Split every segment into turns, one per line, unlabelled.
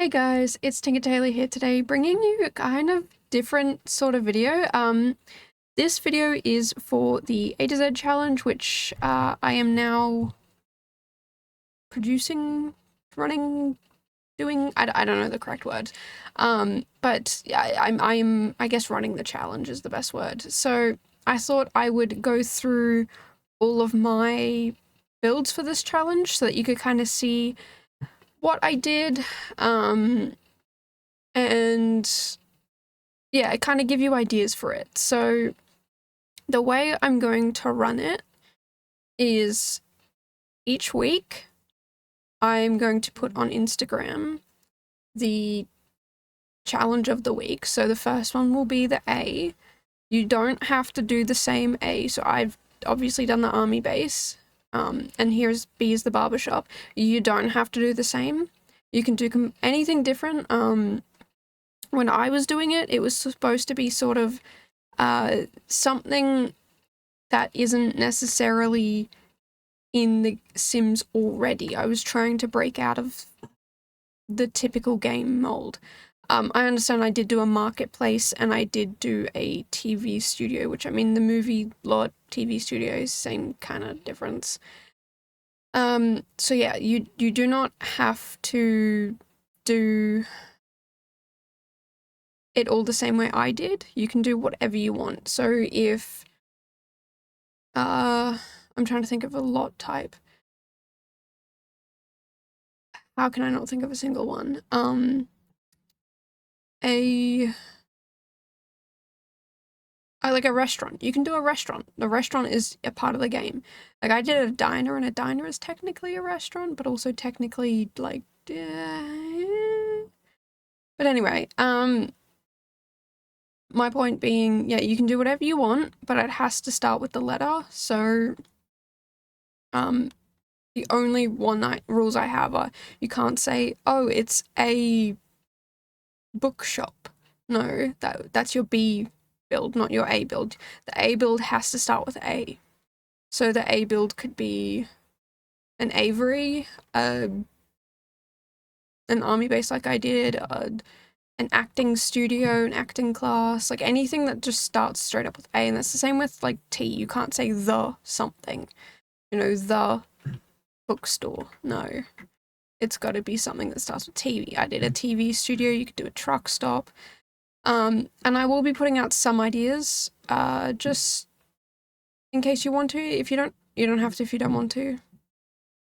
Hey guys, it's Tinker Taylor here today, bringing you a kind of different sort of video. This video is for the A to Z challenge, which I am now producing, running, doing. I don't know the correct word, but yeah, I guess running the challenge is the best word. So I thought I would go through all of my builds for this challenge so that you could kind of see what I did. And yeah, kind of give you ideas for it. So the way I'm going to run it is each week I'm going to put on Instagram the challenge of the week. So the first one will be the A. You don't have to do the same A. So I've obviously done the army base. And here's B is the barbershop. You don't have to do the same. You can do anything different. When I was doing it, it was supposed to be sort of something that isn't necessarily in the Sims already. I was trying to break out of the typical game mold. I understand I did do a marketplace and I did do a TV studio, which I mean the movie lot TV studios, same kind of difference. So yeah, you do not have to do it all the same way I did. You can do whatever you want. So if I'm trying to think of a lot type. How can I not think of a single one? Like a restaurant. You can do a restaurant. The restaurant is a part of the game. Like I did a diner, and a diner is technically a restaurant, but also technically like. But anyway, my point being, yeah, you can do whatever you want, but it has to start with the letter. So, the only rules I have are you can't say, oh, it's a bookshop. No, that's your B build, not your A build. The A build has to start with A. So the A build could be an Avery, an army base like I did, an acting studio, an acting class, like anything that just starts straight up with A. And that's the same with like T. You can't say the something, the bookstore. No, it's got to be something that starts with TV. I did a TV studio. You could do a truck stop. And I will be putting out some ideas, just in case you want to. If you don't have to if you don't want to.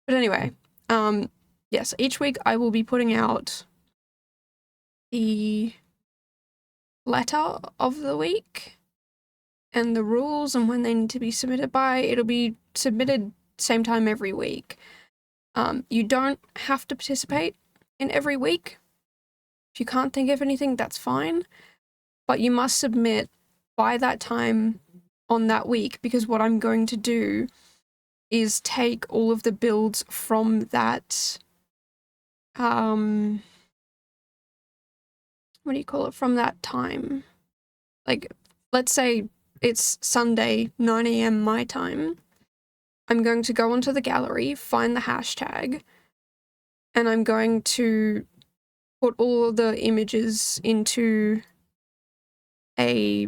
But anyway, yes, each week I will be putting out the letter of the week and the rules and when they need to be submitted by. It'll be submitted same time every week. You don't have to participate in every week. If you can't think of anything, that's fine. But you must submit by that time on that week, because what I'm going to do is take all of the builds from that, what do you call it, from that time. Like, let's say it's Sunday, 9 a.m. my time. I'm going to go onto the gallery, find the hashtag, and I'm going to put all the images into a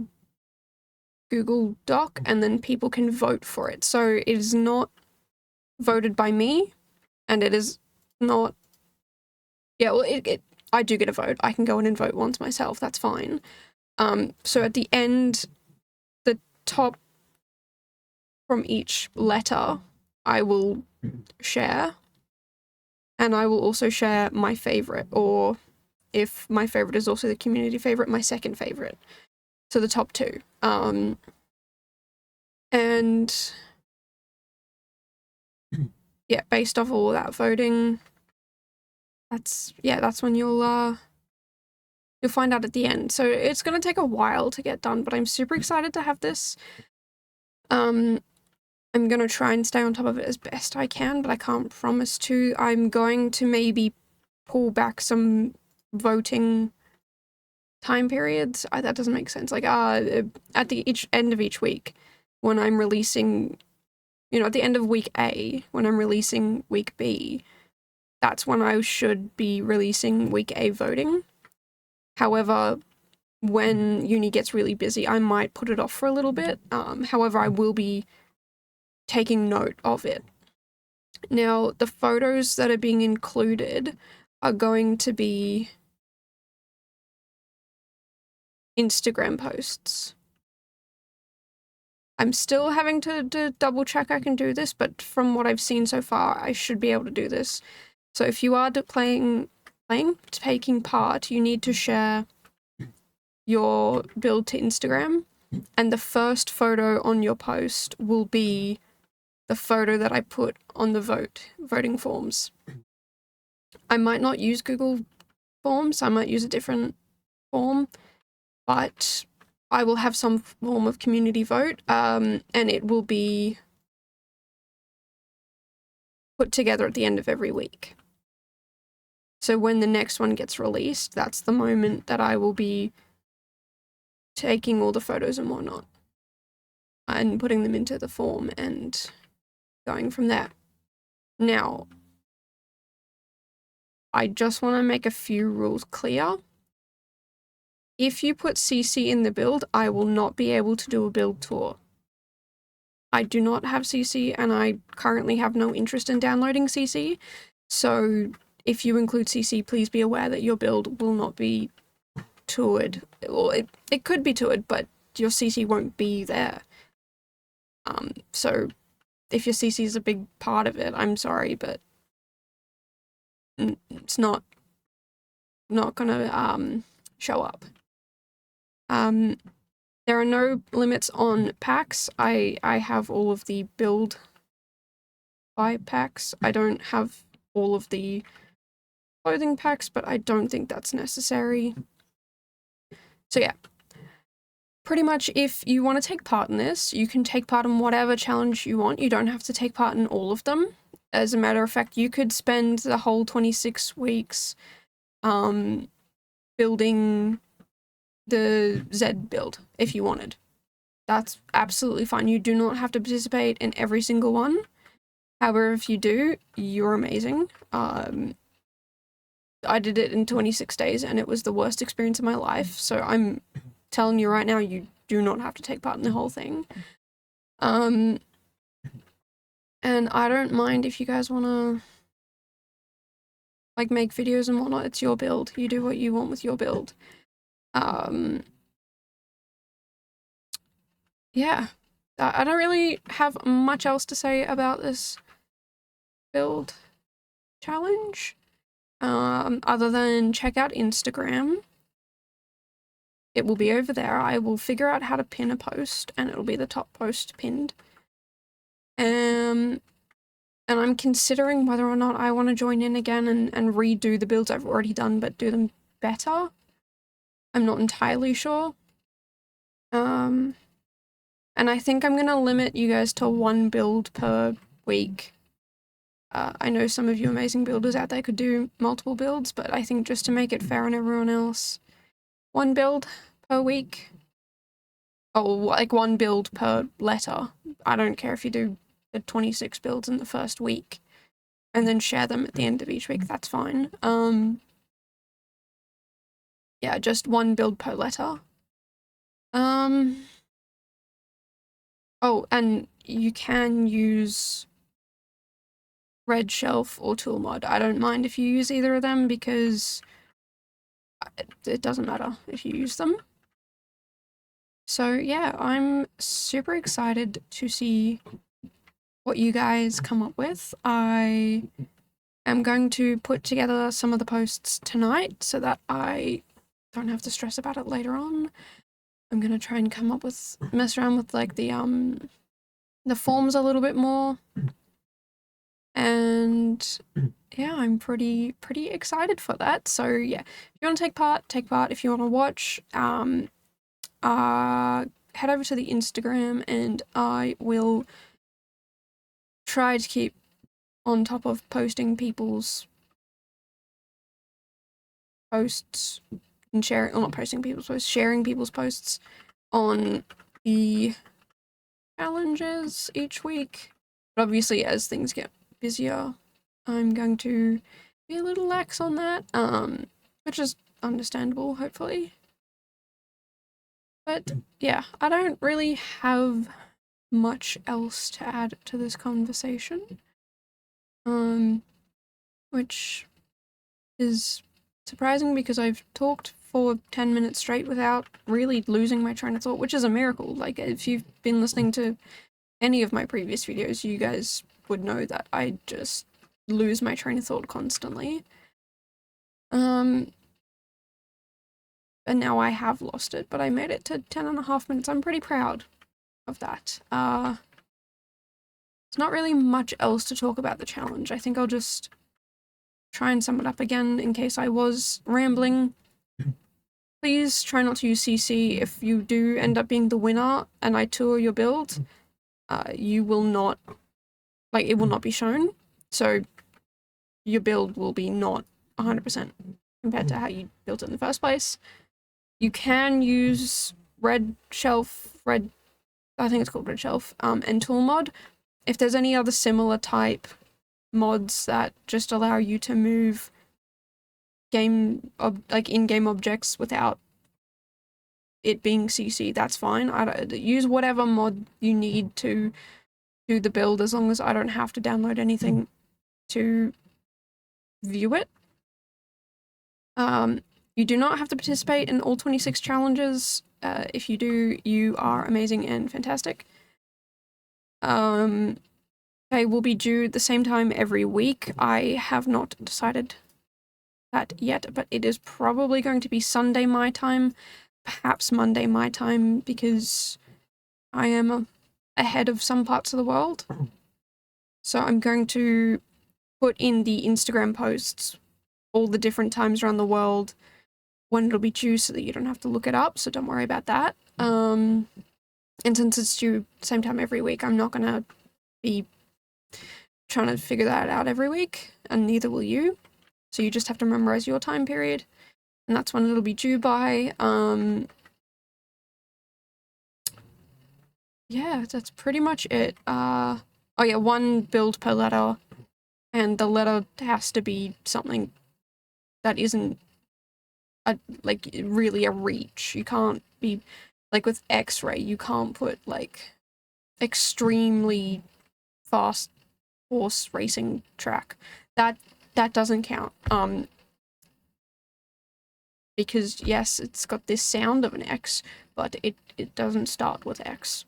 Google Doc, and then people can vote for it. So it is not voted by me, and it is not. Yeah, well, I do get a vote. I can go in and vote once myself. That's fine. So at the end, the top from each letter, I will share, and I will also share my favorite, or if my favorite is also the community favorite, my second favorite. So the top two. And yeah, based off all that voting, that's when you'll find out at the end. So it's gonna take a while to get done, but I'm super excited to have this. I'm gonna try and stay on top of it as best I can, but I can't promise to. I'm going to maybe pull back some voting time periods. That doesn't make sense. Like at the end of each week, when I'm releasing, at the end of week A, when I'm releasing week B, that's when I should be releasing week A voting. However, when uni gets really busy, I might put it off for a little bit. However, I will be taking note of it. Now, the photos that are being included are going to be Instagram posts. I'm still having to double check I can do this, but from what I've seen so far, I should be able to do this. So if you are taking part, you need to share your build to Instagram, and the first photo on your post will be the photo that I put on the voting forms. I might not use Google Forms, I might use a different form, but I will have some form of community vote, and it will be put together at the end of every week. So when the next one gets released, that's the moment that I will be taking all the photos and whatnot and putting them into the form and going from there. Now, I just want to make a few rules clear. If you put CC in the build, I will not be able to do a build tour. I do not have CC, and I currently have no interest in downloading CC. So if you include CC, please be aware that your build will not be toured. Well, it could be toured, but your CC won't be there. So if your CC is a big part of it, I'm sorry, but it's not gonna show up. There are no limits on packs. I have all of the build buy packs. I don't have all of the clothing packs, but I don't think that's necessary. So yeah, pretty much if you want to take part in this, you can take part in whatever challenge you want. You don't have to take part in all of them. As a matter of fact, you could spend the whole 26 weeks building the Z build if you wanted. That's absolutely fine. You do not have to participate in every single one. However, if you do, you're amazing. I did it in 26 days and it was the worst experience of my life. So I'm telling you right now, you do not have to take part in the whole thing. And I don't mind if you guys want to like make videos and whatnot. It's your build. You do what you want with your build. Yeah, I don't really have much else to say about this build challenge, other than check out Instagram. It will be over there. I will figure out how to pin a post, and it'll be the top post pinned. And I'm considering whether or not I want to join in again and redo the builds I've already done, but do them better. I'm not entirely sure. And I think I'm going to limit you guys to one build per week. I know some of you amazing builders out there could do multiple builds, but I think just to make it fair on everyone else, one build per week. Oh, like one build per letter. I don't care if you do the 26 builds in the first week and then share them at the end of each week, that's fine. Yeah, just one build per letter. Oh, and you can use Red Shelf or Toolmod. I don't mind if you use either of them because it doesn't matter if you use them. So yeah, I'm super excited to see what you guys come up with. I am going to put together some of the posts tonight so that I don't have to stress about it later on. I'm gonna try and mess around with like the forms a little bit more. And yeah, I'm pretty excited for that. So yeah, if you want to take part, take part. If you want to watch, head over to the Instagram and I will try to keep on top of posting people's posts and sharing people's posts on the challenges each week. But obviously as things get busier, I'm going to be a little lax on that, which is understandable, hopefully. But yeah, I don't really have much else to add to this conversation, which is surprising because I've talked for 10 minutes straight without really losing my train of thought, which is a miracle. Like, if you've been listening to any of my previous videos, you guys would know that I just lose my train of thought constantly. And now I have lost it, but I made it to 10.5 minutes. I'm pretty proud of that. There's not really much else to talk about the challenge. I think I'll just try and sum it up again in case I was rambling. Please try not to use CC. If you do end up being the winner and I tour your build, you will not, like, it will not be shown. So your build will be not 100% compared to how you built it in the first place. You can use I think it's called Red Shelf, and Tool Mod. If there's any other similar type mods that just allow you to move in-game objects without it being CC, that's fine. Use whatever mod you need to do the build, as long as I don't have to download anything to view it. You do not have to participate in all 26 challenges. If you do, you are amazing and fantastic. They will be due at the same time every week. I have not decided that yet, but it is probably going to be Sunday my time, perhaps Monday my time, because I am ahead of some parts of the world. So I'm going to put in the Instagram posts all the different times around the world when it'll be due, so that you don't have to look it up, so don't worry about that. And since it's due same time every week, I'm not gonna be trying to figure that out every week, and neither will you. So you just have to memorize your time period, and that's when it'll be due by. Yeah, that's pretty much it. Oh yeah, 1 build per letter, and the letter has to be something that isn't like really a reach. You can't be like with X-ray, you can't put like extremely fast horse racing track. That doesn't count. Because yes, it's got this sound of an X, but it doesn't start with X.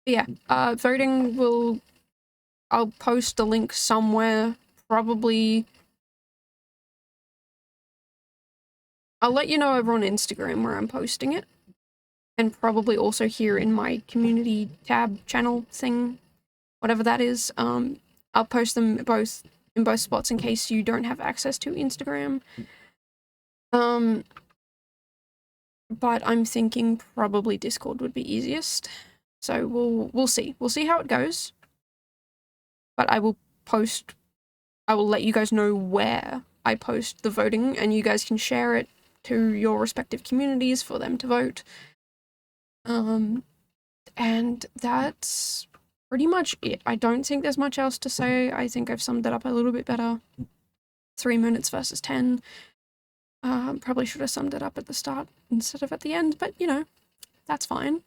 Yeah, voting I'll post the link somewhere, probably. I'll let you know over on Instagram where I'm posting it, and probably also here in my community tab channel thing, whatever that is. I'll post them both in both spots in case you don't have access to Instagram. But I'm thinking probably Discord would be easiest. So we'll see. We'll see how it goes. But I will let you guys know where I post the voting, and you guys can share it to your respective communities for them to vote. And that's pretty much it. I don't think there's much else to say. I think I've summed it up a little bit better. 3 minutes versus 10. Probably should have summed it up at the start instead of at the end, but you know, that's fine.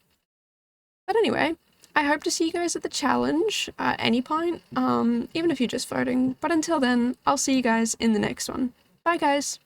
But anyway, I hope to see you guys at the challenge at any point, even if you're just voting. But until then, I'll see you guys in the next one. Bye guys!